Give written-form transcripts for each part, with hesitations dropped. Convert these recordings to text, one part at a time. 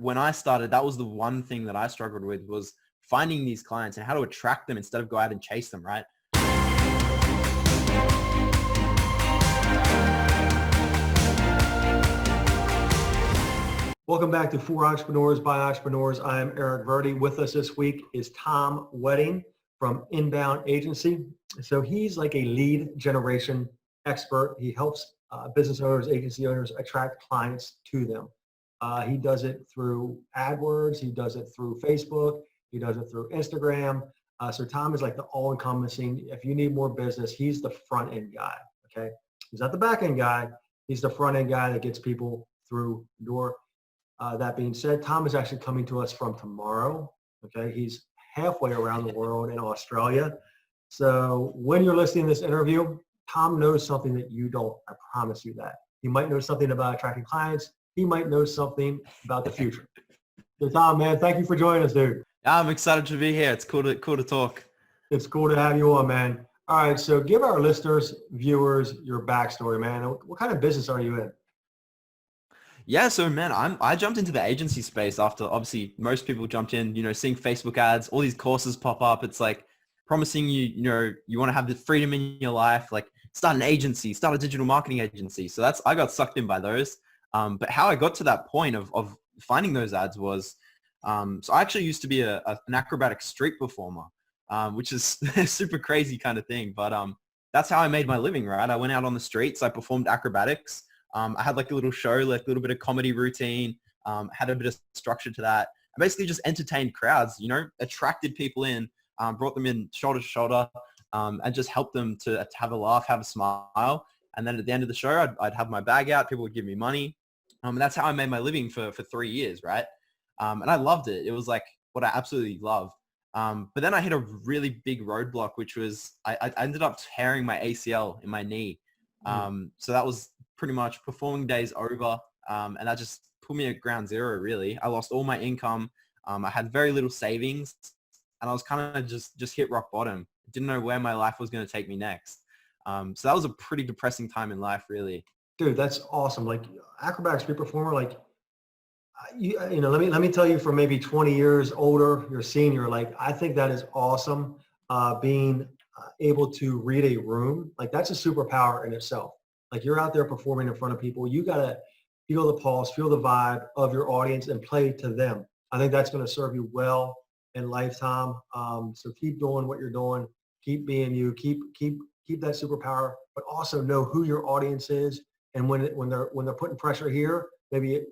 when I started, that was the one thing that I struggled with, was finding these clients and how to attract them instead of go out and chase them, right? Welcome back to For Entrepreneurs by Entrepreneurs. I am Eric Verdi. With us this week is Tom Wedding from Inbound Agency. So he's like a lead generation expert. He helps business owners, agency owners attract clients to them. He does it through AdWords. He does it through Facebook. He does it through Instagram. So Tom is like the all-encompassing. If you need more business, he's the front end guy. Okay, he's not the back end guy. He's the front end guy that gets people through the door. That being said, Tom is actually coming to us from tomorrow. Okay, he's halfway around the world in Australia. So when you're listening to this interview, Tom knows something that you don't. I promise you that. He might know something about attracting clients. He might know something about the future. So Tom, man, thank you for joining us, dude. I'm excited to be here. It's cool to talk. It's cool to have you on, man. All right, so give our listeners, viewers, your backstory, man. What kind of business are you in? Yeah, so man, I jumped into the agency space after obviously most people jumped in, seeing Facebook ads, all these courses pop up. It's like promising you want to have the freedom in your life, like start an agency, start a digital marketing agency. So I got sucked in by those. But how I got to that point of finding those ads was, so I actually used to be an acrobatic street performer, which is a super crazy kind of thing. But that's how I made my living, right? I went out on the streets, I performed acrobatics. I had like a little show, like a little bit of comedy routine, had a bit of structure to that. I basically just entertained crowds, attracted people in, brought them in shoulder to shoulder, and just helped them to have a laugh, have a smile. And then at the end of the show, I'd have my bag out. People would give me money. And that's how I made my living for 3 years, right? And I loved it. It was like what I absolutely love. But then I hit a really big roadblock, which was I ended up tearing my ACL in my knee. So that was pretty much performing days over. And that just put me at ground zero, really. I lost all my income. I had very little savings, and I was kind of just hit rock bottom. Didn't know where my life was going to take me next. So that was a pretty depressing time in life, really. Dude, that's awesome. Like acrobatic street performer, like let me tell you, for maybe 20 years older, you're a senior, like I think that is awesome. Being able to read a room, like that's a superpower in itself. Like you're out there performing in front of people. You got to feel the pulse, feel the vibe of your audience and play to them. I think that's going to serve you well in lifetime. So keep doing what you're doing. Keep being you. Keep that superpower, but also know who your audience is. And when they're putting pressure here, maybe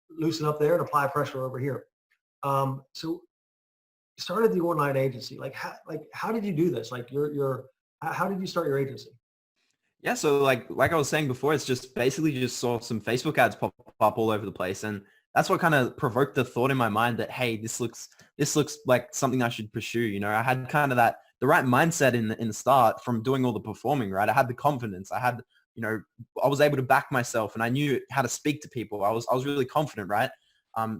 loosen up there and apply pressure over here. So you started the online agency. Like how did you do this? Like how did you start your agency? Yeah, so like I was saying before, it's just basically just saw some Facebook ads pop up all over the place, and that's what kind of provoked the thought in my mind that, hey, this looks like something I should pursue. I had kind of the right mindset in the start from doing all the performing, right? I had the confidence. I had, I was able to back myself, and I knew how to speak to people. I was really confident, right?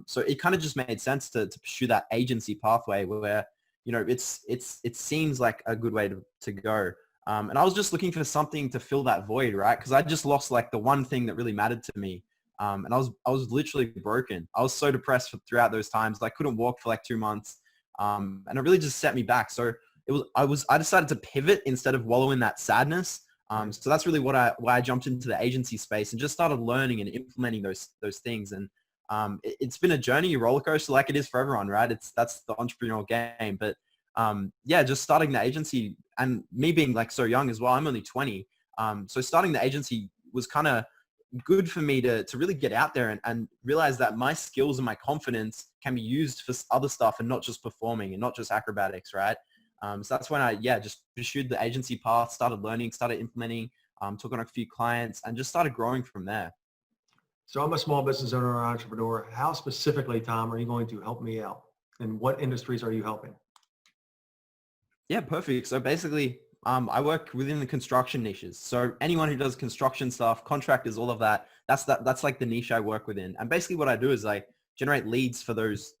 So it kind of just made sense to pursue that agency pathway where, it seems like a good way to go. And I was just looking for something to fill that void, right? Because I just lost like the one thing that really mattered to me. And I was literally broken. I was so depressed throughout those times. I couldn't walk for like 2 months. And it really just set me back. So I decided to pivot instead of wallow in that sadness. So that's really why I jumped into the agency space and just started learning and implementing those things. And it's been a journey, a roller coaster, like it is for everyone, right? That's the entrepreneurial game. But yeah, just starting the agency, and me being like so young as well, I'm only 20. So starting the agency was kind of good for me to really get out there and realize that my skills and my confidence can be used for other stuff and not just performing and not just acrobatics, right? So that's when I just pursued the agency path, started learning, started implementing, took on a few clients, and just started growing from there. So I'm a small business owner or entrepreneur. How specifically, Tom, are you going to help me out? And what industries are you helping? Yeah, perfect. So basically, I work within the construction niches. So anyone who does construction stuff, contractors, all of that, that's like the niche I work within. And basically what I do is I generate leads for those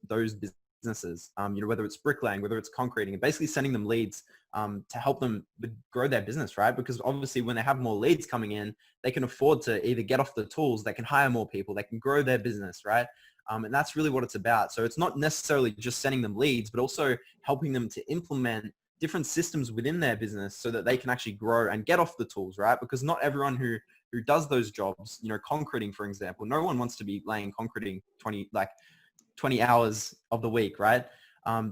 businesses, whether it's bricklaying, whether it's concreting, and basically sending them leads to help them grow their business, right? Because obviously when they have more leads coming in, they can afford to either get off the tools, they can hire more people, they can grow their business, right? And that's really what it's about. So it's not necessarily just sending them leads, but also helping them to implement different systems within their business so that they can actually grow and get off the tools, right? Because not everyone who does those jobs, concreting, for example, no one wants to be laying concreting 20 hours of the week, right?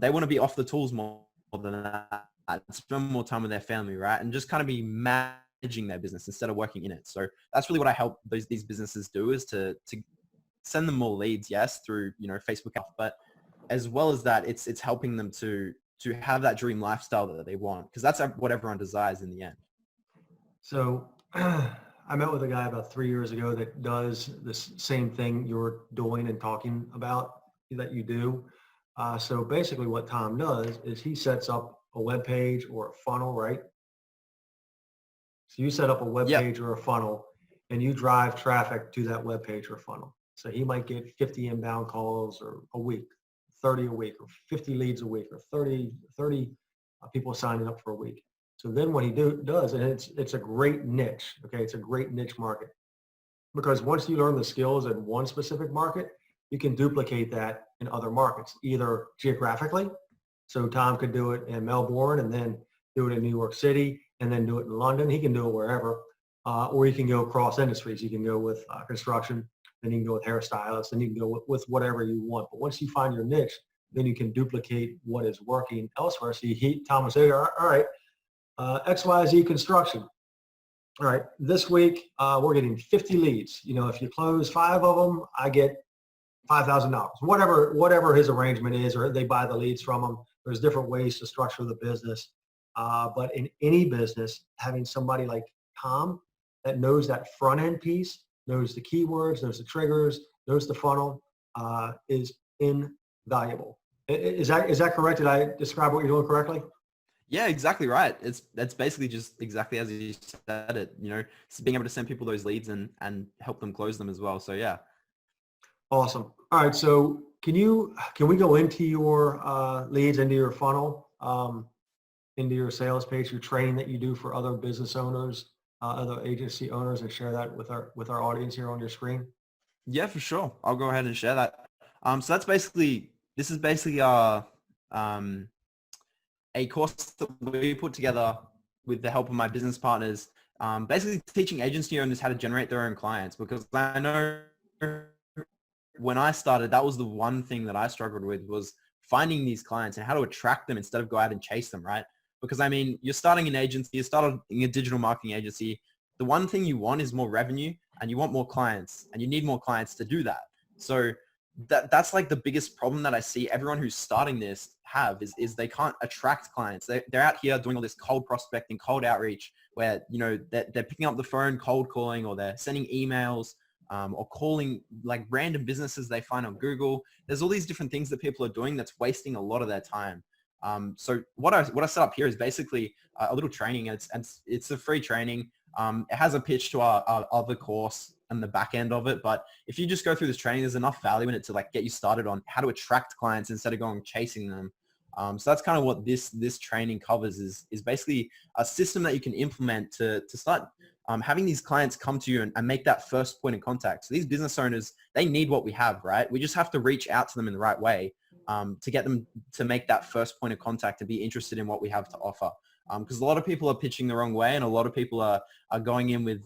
They want to be off the tools more than that, spend more time with their family, right? And just kind of be managing their business instead of working in it. So that's really what I help these businesses do, is to send them more leads, yes, through, Facebook, but as well as that, it's helping them to have that dream lifestyle that they want, because that's what everyone desires in the end. So I met with a guy about 3 years ago that does this same thing you're doing and talking about that you do. So basically what Tom does is he sets up a web page or a funnel, right? So you set up a web page or a funnel and you drive traffic to that web page or funnel. So he might get 50 inbound calls or a week, 30 a week, or 50 leads a week, or 30 people signing up for a week. So then what he does, and it's a great niche, okay? It's a great niche market, because once you learn the skills in one specific market, you can duplicate that in other markets, either geographically. So Tom could do it in Melbourne and then do it in New York City and then do it in London. He can do it wherever, or you can go across industries. You can go with construction, then you can go with hairstylists, and you can go with whatever you want. But once you find your niche, then you can duplicate what is working elsewhere. So Tom will say, all right, XYZ construction. All right, this week we're getting 50 leads. If you close 5 of them, I get $5,000. Whatever his arrangement is, or they buy the leads from him. There's different ways to structure the business. But in any business, having somebody like Tom that knows that front end piece, knows the keywords, knows the triggers, knows the funnel, is invaluable. Is that correct? Did I describe what you're doing correctly? Yeah, exactly right. That's basically just exactly as you said it, being able to send people those leads and help them close them as well. So yeah. Awesome. All right. So can we go into your leads, into your funnel, into your sales page, your training that you do for other business owners, other agency owners, and share that with our audience here on your screen? Yeah, for sure. I'll go ahead and share that. So this is basically our a course that we put together with the help of my business partners, basically teaching agency owners how to generate their own clients, because I know when I started, that was the one thing that I struggled with, was finding these clients and how to attract them instead of go out and chase them, right? Because I mean, you're starting an agency, you're starting a digital marketing agency. The one thing you want is more revenue, and you want more clients, and you need more clients to do that. So that's like the biggest problem that I see everyone who's starting this have is they can't attract clients. They're out here doing all this cold prospecting, cold outreach, where, they're picking up the phone, cold calling, or they're sending emails, or calling like random businesses they find on Google. There's all these different things that people are doing that's wasting a lot of their time. So what I set up here is basically a little training. It's a free training. It has a pitch to our other course and the back end of it. But if you just go through this training, there's enough value in it to like get you started on how to attract clients instead of going chasing them. So that's kind of what this training covers, is basically a system that you can implement to start having these clients come to you and make that first point of contact. So these business owners, they need what we have, right? We just have to reach out to them in the right way to get them to make that first point of contact and be interested in what we have to offer. Because a lot of people are pitching the wrong way, and a lot of people are going in with,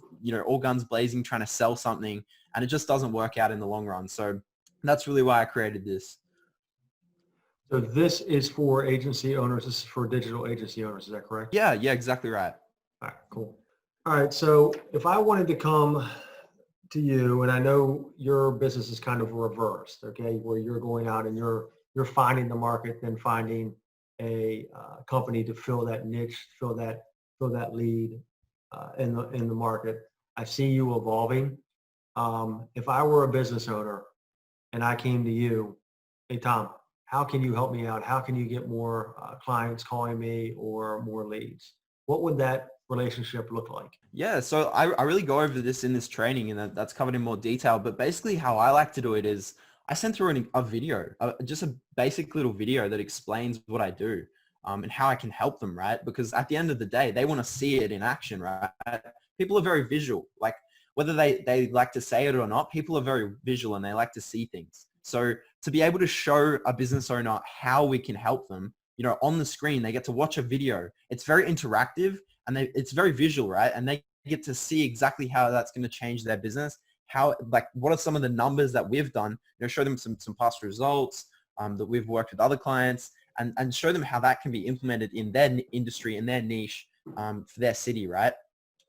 all guns blazing, trying to sell something, and it just doesn't work out in the long run. So that's really why I created this. So this is for agency owners. This is for digital agency owners. Is that correct? Yeah, exactly right. All right, cool. All right. So if I wanted to come to you, and I know your business is kind of reversed, okay, where you're going out and you're finding the market, then finding a company to fill that niche, fill that lead in the market. I see you evolving. If I were a business owner and I came to you, hey Tom, how can you help me out? How can you get more clients calling me or more leads? What would that relationship look like? Yeah, so I really go over this in this training, and that's covered in more detail. But basically how I like to do it is I send through a video, just a basic little video that explains what I do and how I can help them, right? Because at the end of the day, they want to see it in action, right? People are very visual. Like whether they like to say it or not, people are very visual and they like to see things. So to be able to show a business owner how we can help them, on the screen, they get to watch a video. It's very interactive and it's very visual, right? And they get to see exactly how that's going to change their business. What are some of the numbers that we've done, show them some past results that we've worked with other clients and show them how that can be implemented in their industry, in their niche, for their city, right?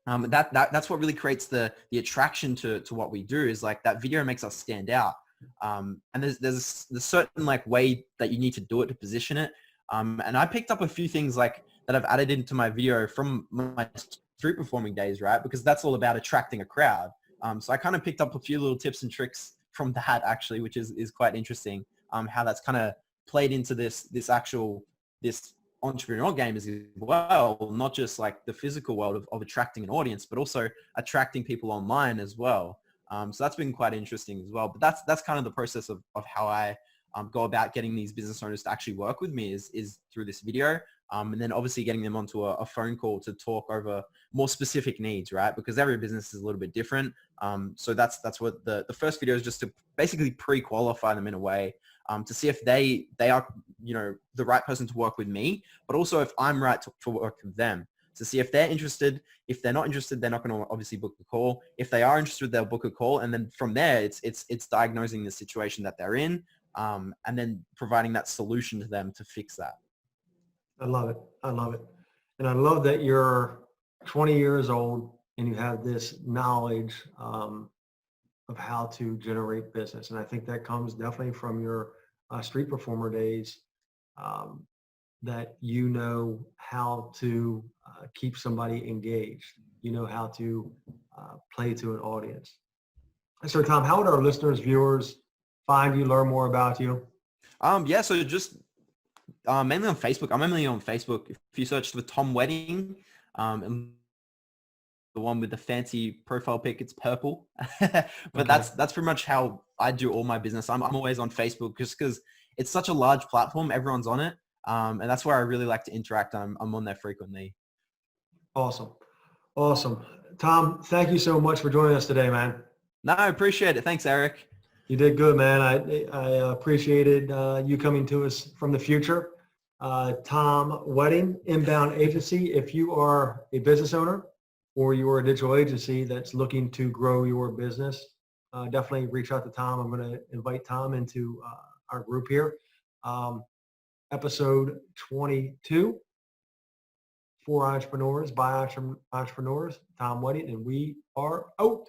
That's what really creates the attraction to what we do, is like that video makes us stand out. And there's a certain way that you need to do it to position it. And I picked up a few things that I've added into my video from my street performing days, right? Because that's all about attracting a crowd. So I kind of picked up a few little tips and tricks from that actually, which is quite interesting. How that's kind of played into this entrepreneurial game as well, not just the physical world of attracting an audience, but also attracting people online as well. So that's been quite interesting as well. But that's kind of the process of how I go about getting these business owners to actually work with me is through this video. And then obviously getting them onto a phone call to talk over more specific needs, right? Because every business is a little bit different. So that's what the first video is, just to basically pre-qualify them in a way, to see if they are, the right person to work with me, but also if I'm right to work with them, to see if they're interested. If they're not interested, they're not going to obviously book a call. If they are interested, they'll book a call. And then from there, it's diagnosing the situation that they're in, and then providing that solution to them to fix that. I love it. I love it. And I love that you're 20 years old and you have this knowledge of how to generate business. And I think that comes definitely from your street performer days, that you know how to keep somebody engaged. You know how to play to an audience. So Tom, how would our listeners, viewers find you, learn more about you? Yeah, so just mainly on Facebook. I'm mainly on Facebook. If you search for Tom Wedding, and the one with the fancy profile pic, it's purple. But Okay. that's pretty much how I do all my business. I'm always on Facebook just because it's such a large platform. Everyone's on it. And that's where I really like to interact. I'm on there frequently. Awesome. Awesome. Tom, thank you so much for joining us today, man. No, I appreciate it. Thanks, Eric. You did good, man. I appreciated you coming to us from the future. Tom Wedding, Inbound Agency. If you are a business owner or you are a digital agency that's looking to grow your business, definitely reach out to Tom. I'm going to invite Tom into our group here. Episode 22, for entrepreneurs, by entrepreneurs, Tom Wedding, and we are out.